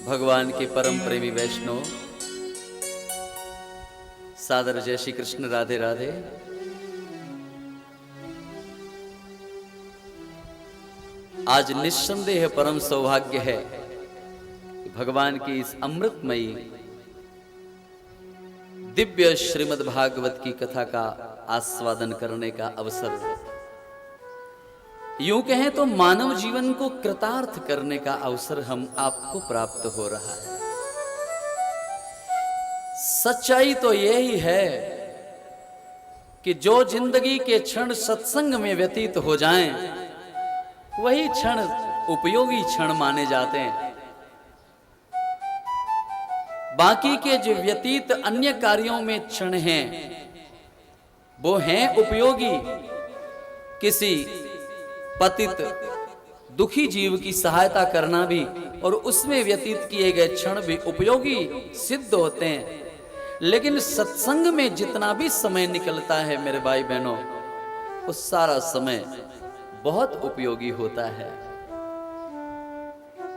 भगवान के परम प्रेमी वैष्णव, सादर जय श्री कृष्ण, राधे राधे। आज निस्संदेह परम सौभाग्य है कि भगवान की इस अमृतमयी दिव्य श्रीमद् भागवत की कथा का आस्वादन करने का अवसर, यूं कहें तो मानव जीवन को कृतार्थ करने का अवसर हम आपको प्राप्त हो रहा है। सच्चाई तो यही है कि जो जिंदगी के क्षण सत्संग में व्यतीत हो जाएं, वही क्षण उपयोगी क्षण माने जाते हैं। बाकी के जो व्यतीत अन्य कार्यों में क्षण हैं, वो हैं उपयोगी। किसी पतित दुखी जीव की सहायता करना भी और उसमें व्यतीत किए गए क्षण भी उपयोगी सिद्ध होते हैं। लेकिन सत्संग में जितना भी समय निकलता है मेरे भाई बहनों, वो सारा समय बहुत उपयोगी होता है,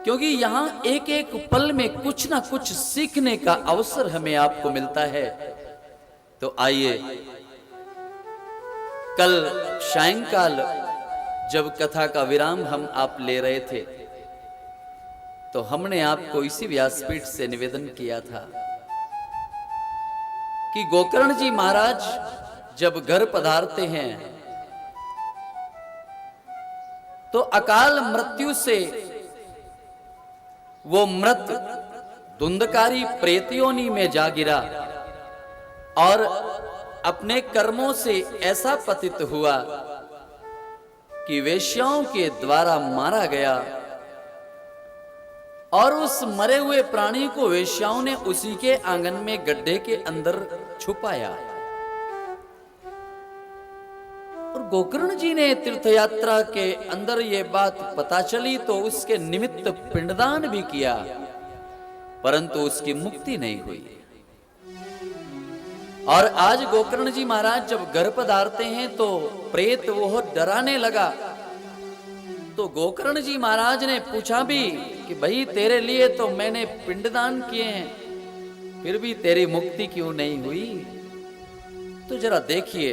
क्योंकि यहां एक एक पल में कुछ ना कुछ सीखने का अवसर हमें आपको मिलता है। तो आइए, कल सायंकाल जब कथा का विराम हम आप ले रहे थे, तो हमने आपको इसी व्यासपीठ से निवेदन किया था कि गोकर्ण जी महाराज जब घर पधारते हैं तो अकाल मृत्यु से वो मृत धुंधकारी प्रेत योनि में जा गिरा और अपने कर्मों से ऐसा पतित हुआ कि वेश्याओं के द्वारा मारा गया, और उस मरे हुए प्राणी को वेश्याओं ने उसी के आंगन में गड्ढे के अंदर छुपाया। और गोकर्ण जी ने तीर्थयात्रा के अंदर ये बात पता चली तो उसके निमित्त पिंडदान भी किया, परंतु उसकी मुक्ति नहीं हुई। और आज गोकर्ण जी महाराज जब घर पधारते हैं तो प्रेत वो डराने लगा। तो गोकर्ण जी महाराज ने पूछा भी कि भाई तेरे लिए तो मैंने पिंडदान किए हैं, फिर भी तेरी मुक्ति क्यों नहीं हुई? तो जरा देखिए,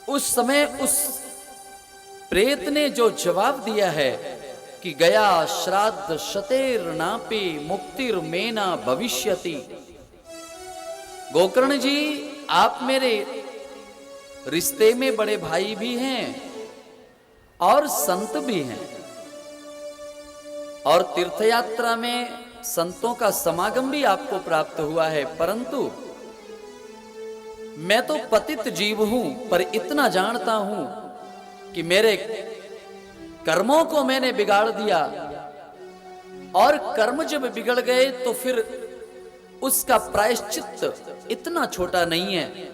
उस समय उस प्रेत ने जो जवाब दिया है कि गया श्राद्ध शतेर नापी मुक्तिर मेना भविष्यति। गोकर्ण जी, आप मेरे रिश्ते में बड़े भाई भी हैं और संत भी हैं, और तीर्थयात्रा में संतों का समागम भी आपको प्राप्त हुआ है, परंतु मैं तो पतित जीव हूं, पर इतना जानता हूं कि मेरे कर्मों को मैंने बिगाड़ दिया, और कर्म जब बिगड़ गए तो फिर उसका प्रायश्चित इतना छोटा नहीं है।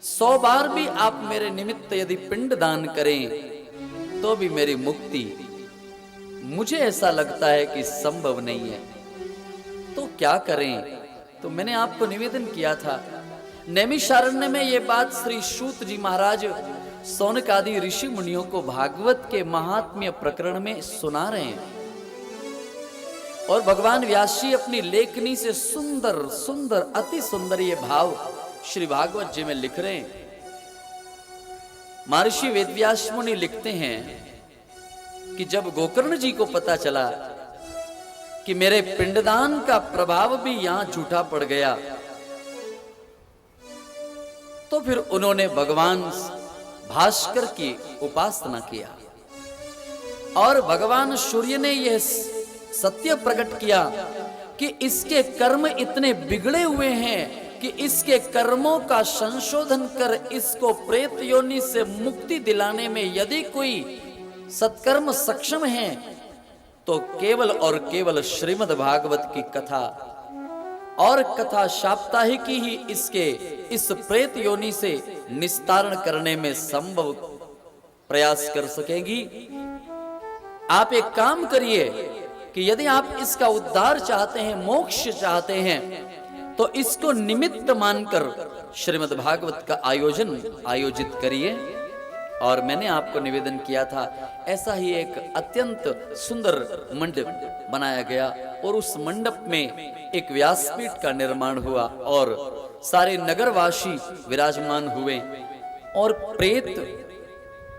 100 बार भी आप मेरे निमित्त यदि पिंड दान करें तो भी मेरी मुक्ति, मुझे ऐसा लगता है कि संभव नहीं है। तो क्या करें? तो मैंने आपको निवेदन किया था, नैमिषारण्य में ये बात श्री सूत जी महाराज सौनक आदि ऋषि मुनियों को भागवत के महात्म्य प्रकरण में सुना रहे हैं, और भगवान व्यास जी अपनी लेखनी से सुंदर सुंदर अति सुंदर ये भाव श्री भागवत जी में लिख रहे हैं। महर्षि वेदव्यास मुनि लिखते हैं कि जब गोकर्ण जी को पता चला कि मेरे पिंडदान का प्रभाव भी यहां झूठा पड़ गया, तो फिर उन्होंने भगवान भास्कर की उपासना किया, और भगवान सूर्य ने यह सत्य प्रकट किया कि इसके कर्म इतने बिगड़े हुए हैं कि इसके कर्मों का संशोधन कर इसको प्रेत योनि से मुक्ति दिलाने में यदि कोई सत्कर्म सक्षम है तो केवल और केवल श्रीमद् भागवत की कथा और कथा साप्ताहिकी ही इसके इस प्रेत योनि से निस्तारण करने में संभव प्रयास कर सकेगी। आप एक काम करिए कि यदि आप इसका उद्धार चाहते हैं, मोक्ष चाहते हैं, तो इसको निमित्त मानकर श्रीमद् भागवत का आयोजित करिए और मैंने आपको निवेदन किया था, ऐसा ही एक अत्यंत सुंदर मंडप बनाया गया और उस मंडप में एक व्यासपीठ का निर्माण हुआ और सारे नगरवासी विराजमान हुए और प्रेत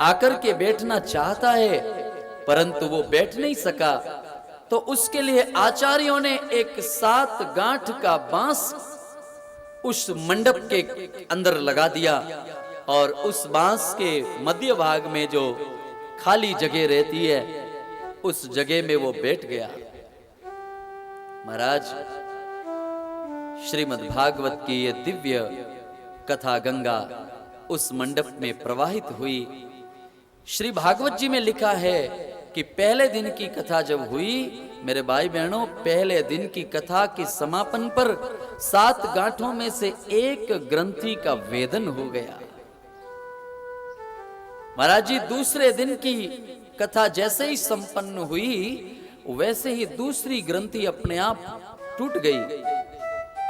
आकर के बैठना चाहता है परंतु वो बैठ नहीं सका, तो उसके लिए आचार्यों ने एक 7 गांठ का बांस उस मंडप के अंदर लगा दिया और उस बांस के मध्य भाग में जो खाली जगह रहती है उस जगह में वो बैठ गया। महाराज, श्रीमद् भागवत की ये दिव्य कथा गंगा उस मंडप में प्रवाहित हुई। श्री भागवत जी में लिखा है कि पहले दिन की कथा जब हुई, मेरे भाई बहनों, पहले दिन की कथा के समापन पर 7 गांठों में से एक ग्रंथि का वेदन हो गया। महाराज जी, दूसरे दिन की कथा जैसे ही संपन्न हुई वैसे ही दूसरी ग्रंथि अपने आप टूट गई।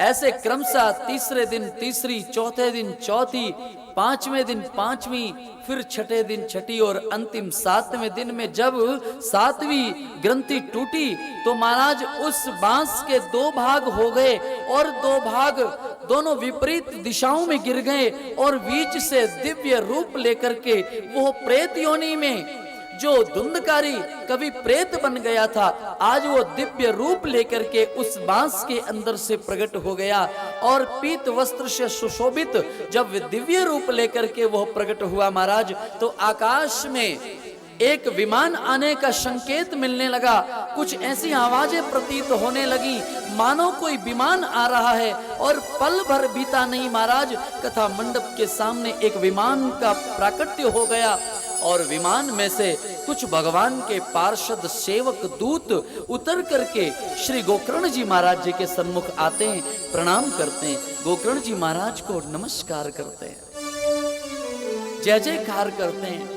ऐसे क्रमशः तीसरे दिन तीसरी, चौथे दिन चौथी, 5वें दिन 5वीं, फिर छठे दिन छठी और अंतिम 7वें दिन में जब 7वीं ग्रंथि टूटी तो महाराज उस बांस के 2 भाग हो गए और 2 भाग दोनों विपरीत दिशाओं में गिर गए और बीच से दिव्य रूप लेकर के वो प्रेत योनि में जो धुंधकारी कभी प्रेत बन गया था, आज वो दिव्य रूप लेकर के उस बांस के अंदर से प्रकट हो गया और पीत वस्त्र से सुशोभित जब दिव्य रूप लेकर के वो प्रकट हुआ महाराज, तो आकाश में एक विमान आने का संकेत मिलने लगा। कुछ ऐसी आवाजें प्रतीत होने लगी मानो कोई विमान आ रहा है और पल भर बीता नहीं महाराज, कथा मंडप के सामने एक विमान का प्राकट्य हो गया और विमान में से कुछ भगवान के पार्षद सेवक दूत उतर करके श्री गोकर्ण जी महाराज जी के सन्मुख आते हैं, प्रणाम करते हैं, गोकर्ण जी महाराज को नमस्कार करते हैं, जय जयकार करते हैं,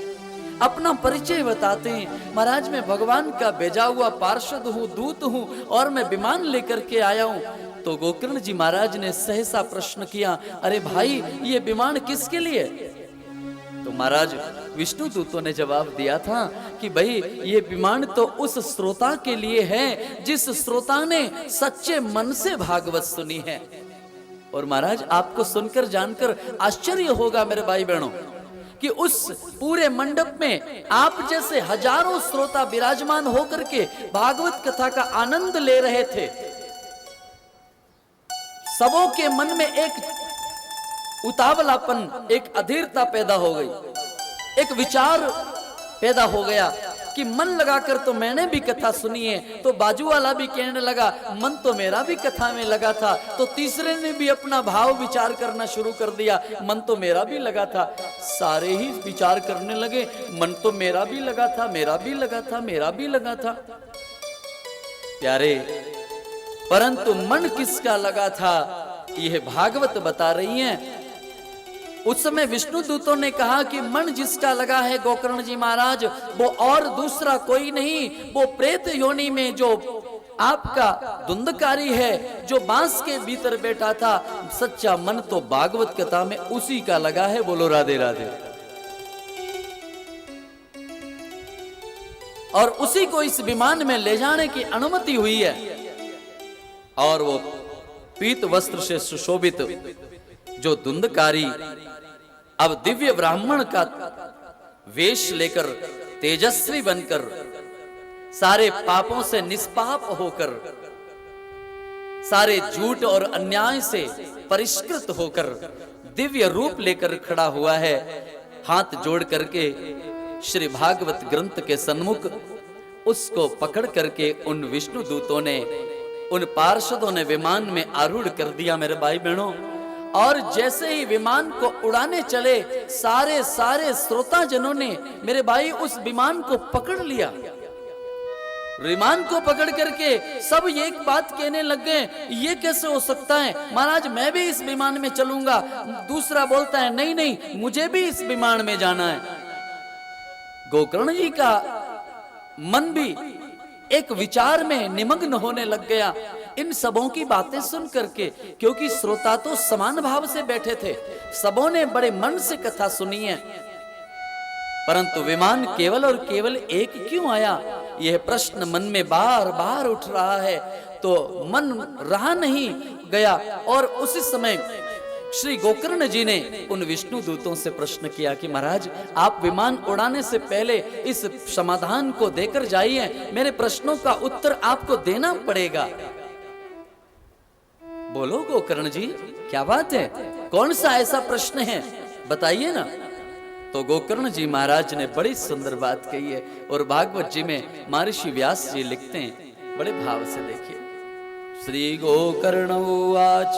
अपना परिचय बताते हैं। महाराज, मैं भगवान का भेजा हुआ पार्षद हूँ, दूत हूँ और मैं विमान लेकर के आया हूँ। तो गोकर्ण जी महाराज ने सहसा प्रश्न किया, अरे भाई, ये विमान किसके लिए? तो महाराज विष्णु दूतों ने जवाब दिया था कि भाई, ये विमान तो उस श्रोता के लिए है जिस श्रोता ने सच्चे मन से भागवत सुनी है। और महाराज, आपको सुनकर जानकर आश्चर्य होगा मेरे भाई बहनों कि उस पूरे मंडप में आप जैसे हजारों श्रोता विराजमान होकर के भागवत कथा का आनंद ले रहे थे। सबों के मन में एक उतावलापन, एक अधीरता पैदा हो गई, एक विचार पैदा हो गया कि मन लगाकर तो मैंने भी कथा सुनी है, तो बाजू वाला भी कहने लगा मन तो मेरा भी कथा में लगा था, तो तीसरे ने भी अपना भाव विचार करना शुरू कर दिया, मन तो मेरा भी लगा था। सारे ही विचार करने लगे, मन तो मेरा भी लगा था, मेरा भी लगा था, मेरा भी लगा था। प्यारे, परंतु मन किसका लगा था यह भागवत बता रही है। उस समय विष्णु दूतों ने कहा कि मन जिसका लगा है गोकर्ण जी महाराज, वो और दूसरा कोई नहीं, वो प्रेत योनि में जो आपका धुंधकारी है, जो बांस के भीतर बैठा था, सच्चा मन तो भागवत कथा में उसी का लगा है। बोलो राधे राधे। और उसी को इस विमान में ले जाने की अनुमति हुई है और वो पीत वस्त्र से सुशोभित जो धुंधकारी अब दिव्य ब्राह्मण का वेश लेकर तेजस्वी बनकर सारे पापों से निष्पाप होकर सारे झूठ और अन्याय से परिष्कृत होकर दिव्य रूप लेकर खड़ा हुआ है। हाथ जोड़ करके श्री भागवत ग्रंथ के सन्मुख उसको पकड़ करके उन विष्णु दूतों ने, उन पार्षदों ने विमान में आरूढ़ कर दिया मेरे भाई बहनों। और जैसे ही विमान को उड़ाने चले, सारे श्रोता जनों ने मेरे भाई उस विमान को पकड़ लिया। विमान को पकड़ करके सब एक बात कहने लग गए, ये कैसे हो सकता है महाराज, मैं भी इस विमान में चलूंगा। दूसरा बोलता है नहीं नहीं, मुझे भी इस विमान में जाना है। गोकर्ण जी का मन भी एक विचार में निमग्न होने लग गया इन सबों की बातें सुन करके, क्योंकि श्रोता तो समान भाव से बैठे थे, सबों ने बड़े मन से कथा सुनी है। परंतु विमान केवल और केवल एक क्यों आया, यह प्रश्न मन में बार बार उठ रहा है। तो मन रहा नहीं गया और उसी समय श्री गोकर्ण जी ने उन विष्णु दूतों से प्रश्न किया कि महाराज, आप विमान उड़ाने से पहले इस समाधान को देकर जाइए, मेरे प्रश्नों का उत्तर आपको देना पड़ेगा। बोलो गोकर्ण जी, क्या बात है, कौन सा ऐसा प्रश्न है, बताइए ना। तो गोकर्ण जी महाराज ने बड़ी सुंदर बात कही है और भागवत जी में महर्षि व्यास जी लिखते हैं, बड़े भाव से देखिए। श्री गोकर्ण उवाच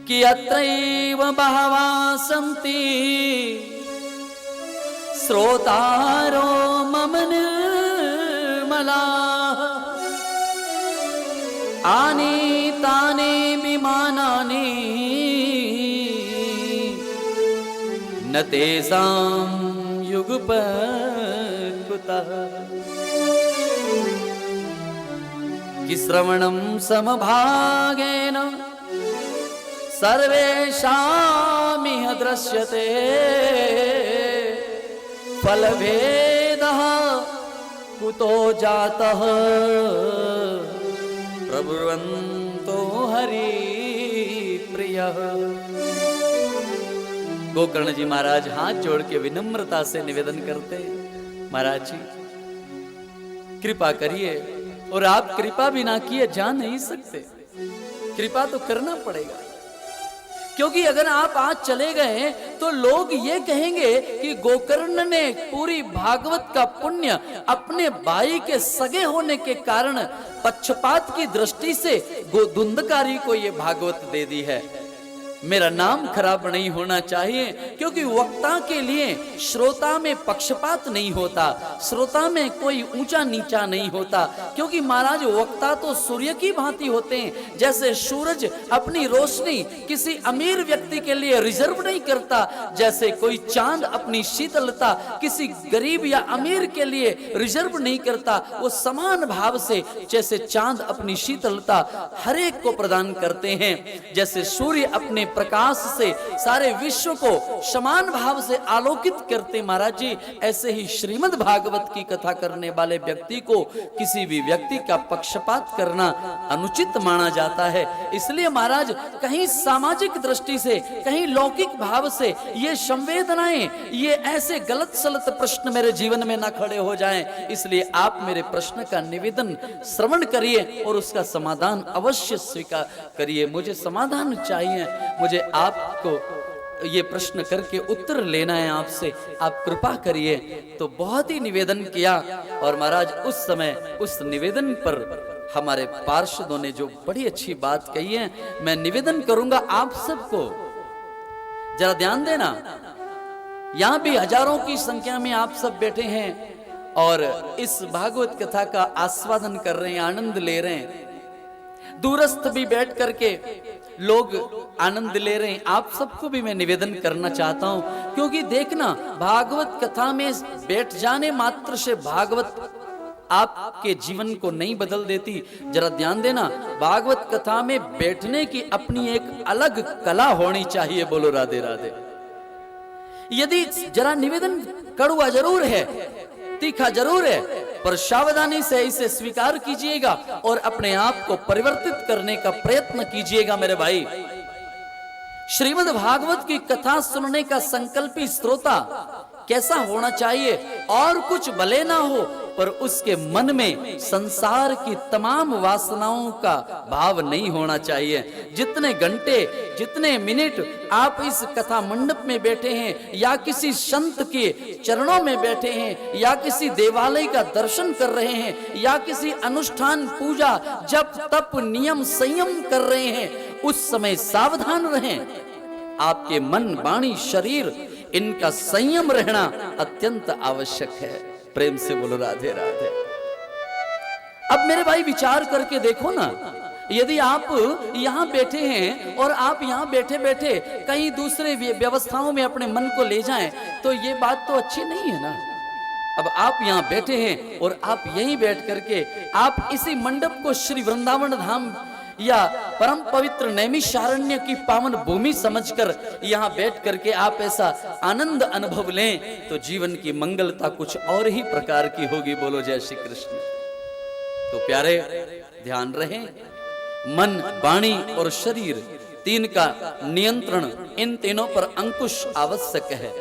कि अत्रैव बहवा सन्ति श्रोतारो मम निर्मलाः आनीतानि विमानानि न तेषां युगपत्कुतः कि श्रवणं समभागेन सर्वेषामिह दृश्यते फलभेदः कुतो जातः प्रब्रवन्तो हरिप्रियः। गोकर्ण जी महाराज हाथ जोड़ के विनम्रता से निवेदन करते, महाराज जी कृपा करिए, और आप कृपा बिना किए जा नहीं सकते, कृपा तो करना पड़ेगा, क्योंकि अगर आप आज चले गए तो लोग ये कहेंगे कि गोकर्ण ने पूरी भागवत का पुण्य अपने भाई के सगे होने के कारण पक्षपात की दृष्टि से धुंधकारी को ये भागवत दे दी है। मेरा नाम खराब नहीं होना चाहिए, क्योंकि वक्ता के लिए श्रोता में पक्षपात नहीं होता, श्रोता में कोई ऊंचा नीचा नहीं होता, क्योंकि महाराज वक्ता तो सूर्य की भांति होते हैं। जैसे सूरज अपनी रोशनी किसी अमीर व्यक्ति के लिए रिजर्व नहीं करता, जैसे कोई चांद अपनी शीतलता किसी गरीब या अमीर के लिए रिजर्व नहीं करता, वो समान भाव से जैसे चांद अपनी शीतलता हर एक को प्रदान करते हैं, जैसे सूर्य अपने प्रकाश से सारे विश्व को समान भाव से आलोकित करते महाराज जी, ऐसे ही श्रीमद् भागवत की कथा करने वाले व्यक्ति को किसी भी व्यक्ति का पक्षपात करना अनुचित माना जाता है। इसलिए महाराज कहीं सामाजिक दृष्टि से, कहीं लौकिक भाव से ये संवेदनाएं, ये ऐसे गलत सलत प्रश्न मेरे जीवन में ना खड़े हो जाएं। इसलिए आप मेरे प्रश्न का निवेदन श्रवण करिए और उसका समाधान अवश्य स्वीकार करिए। मुझे समाधान चाहिए, मुझे आपको ये प्रश्न करके उत्तर लेना है आपसे, आप कृपा करिए। तो बहुत ही निवेदन किया और महाराज उस समय उस निवेदन पर हमारे पार्षदों ने जो बड़ी अच्छी बात कही है, मैं निवेदन करूंगा आप सबको, जरा ध्यान देना। यहां भी हजारों की संख्या में आप सब बैठे हैं और इस भागवत कथा का आस्वादन कर रहे हैं, आनंद ले रहे हैं। दूरस्थ भी बैठ करके लोग आनंद ले रहे हैं। आप सबको भी मैं निवेदन करना चाहता हूं, क्योंकि देखना भागवत कथा में बैठ जाने मात्र से भागवत आपके जीवन को नहीं बदल देती। जरा ध्यान देना, भागवत कथा में बैठने की अपनी एक अलग कला होनी चाहिए। बोलो राधे राधे। यदि जरा निवेदन कड़वा जरूर है, तीखा जरूर है, पर सावधानी से इसे स्वीकार कीजिएगा और अपने आप को परिवर्तित करने का प्रयत्न कीजिएगा मेरे भाई। श्रीमद् भागवत की कथा सुनने का संकल्पी श्रोता कैसा होना चाहिए? और कुछ भले ना हो, पर उसके मन में संसार की तमाम वासनाओं का भाव नहीं होना चाहिए। जितने घंटे, जितने मिनट आप इस कथा मंडप में बैठे हैं, या किसी संत के चरणों में बैठे हैं, या किसी देवालय का दर्शन कर रहे हैं, या किसी अनुष्ठान, पूजा, जप, तप, नियम, संयम कर रहे हैं, उस समय सावधान रहें। आपके मन, वाणी, शरीर, इनका संयम रहना अत्यंत आवश्यक है। प्रेम से बोलो राधे राधे। अब मेरे भाई विचार करके देखो ना, यदि आप यहाँ बैठे हैं और आप यहाँ बैठे बैठे कहीं दूसरे व्यवस्थाओं में अपने मन को ले जाएं, तो ये बात तो अच्छी नहीं है ना। अब आप यहाँ बैठे हैं और आप यहीं बैठ करके आप इसी मंडप को श्री वृंदावन धाम या परम पवित्र नैमिषारण्य की पावन भूमि समझकर यहाँ बैठ करके आप ऐसा आनंद अनुभव लें तो जीवन की मंगलता कुछ और ही प्रकार की होगी। बोलो जय श्री कृष्ण। तो प्यारे ध्यान रहे, मन, वाणी और शरीर तीन का नियंत्रण, इन तीनों पर अंकुश आवश्यक है।